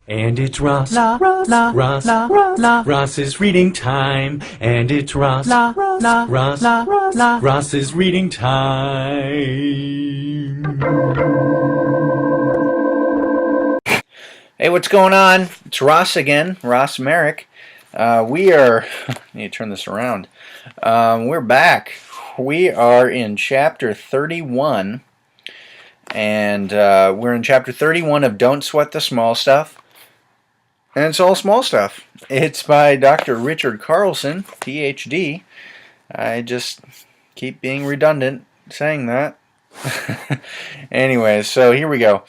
And it's Ross's reading time. And it's Ross's reading time. Hey, what's going on? It's Ross again, Ross Merrick. We are, I need to turn this around. We're back. We are in chapter 31, and we're in chapter 31 of Don't Sweat the Small Stuff. And it's all small stuff. It's by Dr. Richard Carlson, PhD. I just keep being redundant saying that. Anyway, so here we go.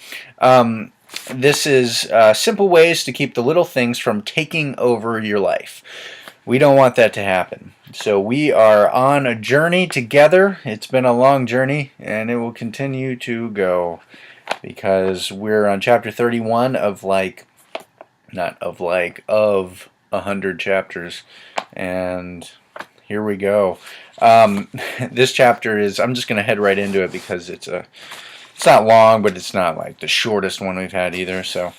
This is simple ways to keep the little things from taking over your life. We don't want that to happen. So we are on a journey together. It's been a long journey, and it will continue to go because we're on chapter 31 of 100 chapters. And here we go. This chapter is, I'm just going to head right into it because it's not long, but it's not like the shortest one we've had either. So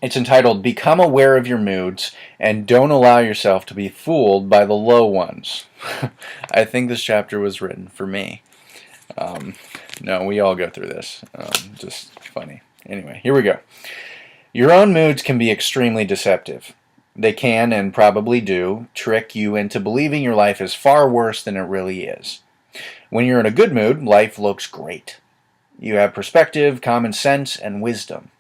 it's entitled, Become Aware of Your Moods and Don't Allow Yourself to be Fooled by the Low Ones. I think this chapter was written for me. No, we all go through this. Just funny. Anyway, here we go. Your own moods can be extremely deceptive. They can, and probably do, trick you into believing your life is far worse than it really is. When you're in a good mood, life looks great. You have perspective, common sense, and wisdom.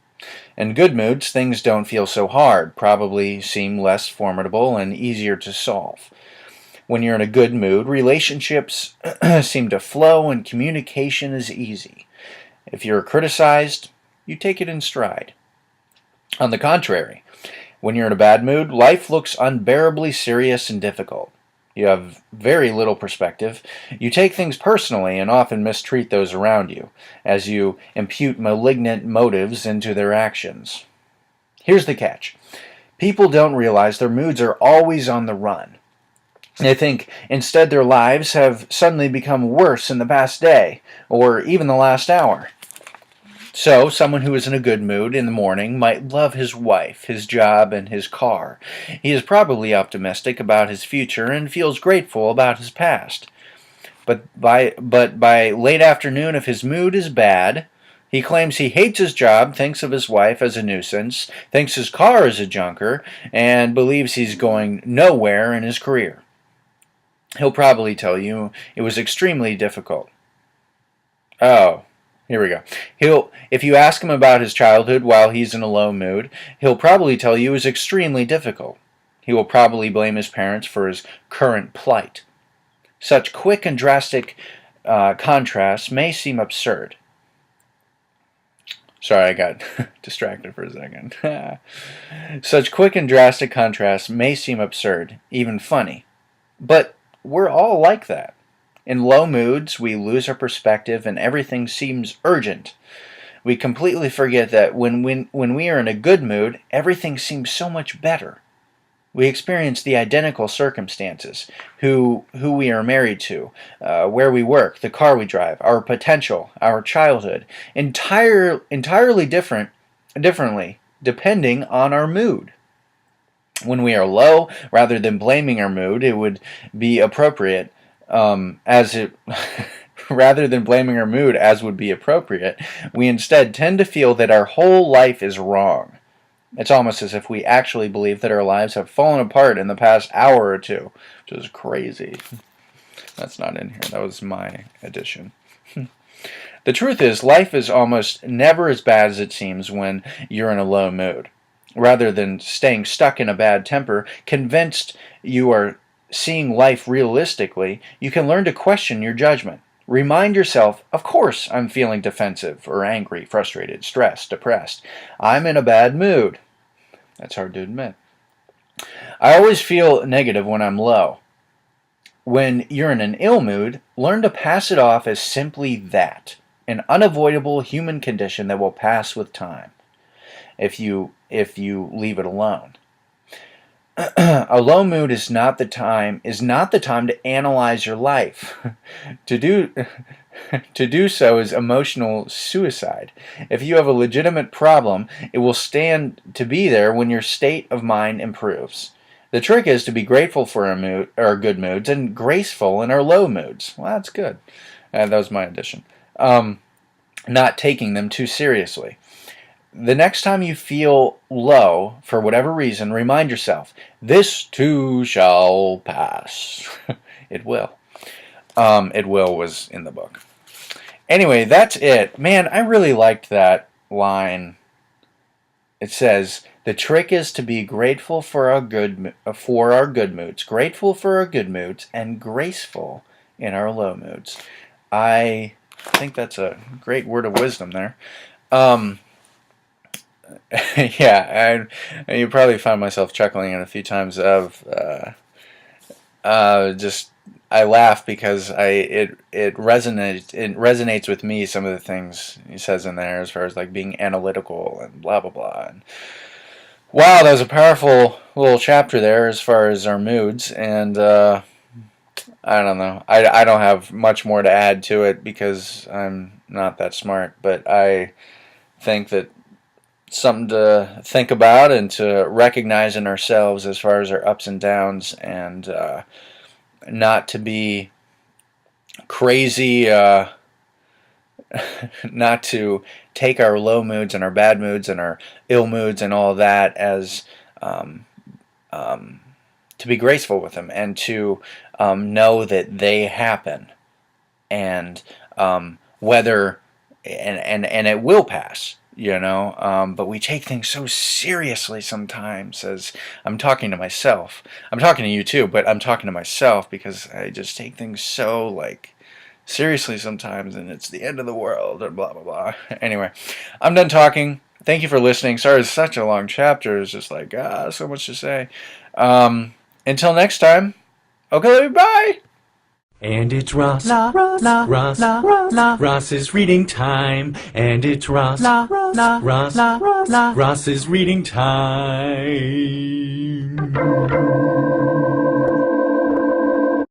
In good moods, things don't feel so hard, probably seem less formidable and easier to solve. When you're in a good mood, relationships seem to flow and communication is easy. If you're criticized, you take it in stride. On the contrary, when you're in a bad mood, life looks unbearably serious and difficult. You have very little perspective. You take things personally and often mistreat those around you, as you impute malignant motives into their actions. Here's the catch. People don't realize their moods are always on the run. They think instead their lives have suddenly become worse in the past day, or even the last hour. So, someone who is in a good mood in the morning might love his wife, his job, and his car. He is probably optimistic about his future and feels grateful about his past. But by late afternoon, if his mood is bad, he claims he hates his job, thinks of his wife as a nuisance, thinks his car is a junker, and believes he's going nowhere in his career. He'll probably tell you it was extremely difficult. Oh. Here we go. If you ask him about his childhood while he's in a low mood, he'll probably tell you it was extremely difficult. He will probably blame his parents for his current plight. Such quick and drastic contrasts may seem absurd. Sorry, I got distracted for a second. Such quick and drastic contrasts may seem absurd, even funny. But we're all like that. In low moods, we lose our perspective and everything seems urgent. We completely forget that when we are in a good mood, everything seems so much better. We experience the identical circumstances, who we are married to, where we work, the car we drive, our potential, our childhood, entirely differently, depending on our mood. When we are low, rather than blaming our mood, it would be appropriate rather than blaming our mood as would be appropriate, we instead tend to feel that our whole life is wrong. It's almost as if we actually believe that our lives have fallen apart in the past hour or two, which is crazy. That's not in here. That was my addition. The truth is, life is almost never as bad as it seems when you're in a low mood. Rather than staying stuck in a bad temper, convinced you are seeing life realistically, you can learn to question your judgment. Remind yourself, of course I'm feeling defensive or angry, frustrated, stressed, depressed. I'm in a bad mood. That's hard to admit. I always feel negative when I'm low. When you're in an ill mood, learn to pass it off as simply that, an unavoidable human condition that will pass with time if you leave it alone. A low mood is not the time to analyze your life. to do to do so is emotional suicide. If you have a legitimate problem, it will stand to be there when your state of mind improves. The trick is to be grateful for our good moods and graceful in our low moods. Well, that's good. That was my addition. Not taking them too seriously. The next time you feel low, for whatever reason, remind yourself, this too shall pass. It will. It will was in the book. Anyway, that's it. Man, I really liked that line. It says, the trick is to be grateful for our good moods, grateful for our good moods, and graceful in our low moods. I think that's a great word of wisdom there. Yeah, you probably found myself chuckling at a few times of just I laugh because it resonates with me, some of the things he says in there as far as like being analytical and blah blah blah. And wow, that was a powerful little chapter there as far as our moods, and I don't know. I don't have much more to add to it because I'm not that smart, but I think that something to think about and to recognize in ourselves as far as our ups and downs, and not to be crazy, not to take our low moods and our bad moods and our ill moods and all that as to be graceful with them, and to know that they happen, and whether and it will pass. But we take things so seriously sometimes. As I'm talking to myself, I'm talking to you too, but I'm talking to myself because I just take things so like seriously sometimes, and it's the end of the world and blah blah blah. Anyway, I'm done talking. Thank you for listening. Sorry, it's such a long chapter. It's just like so much to say. Until next time. Okay, bye. And it's Ross's reading time. And it's Ross's reading time.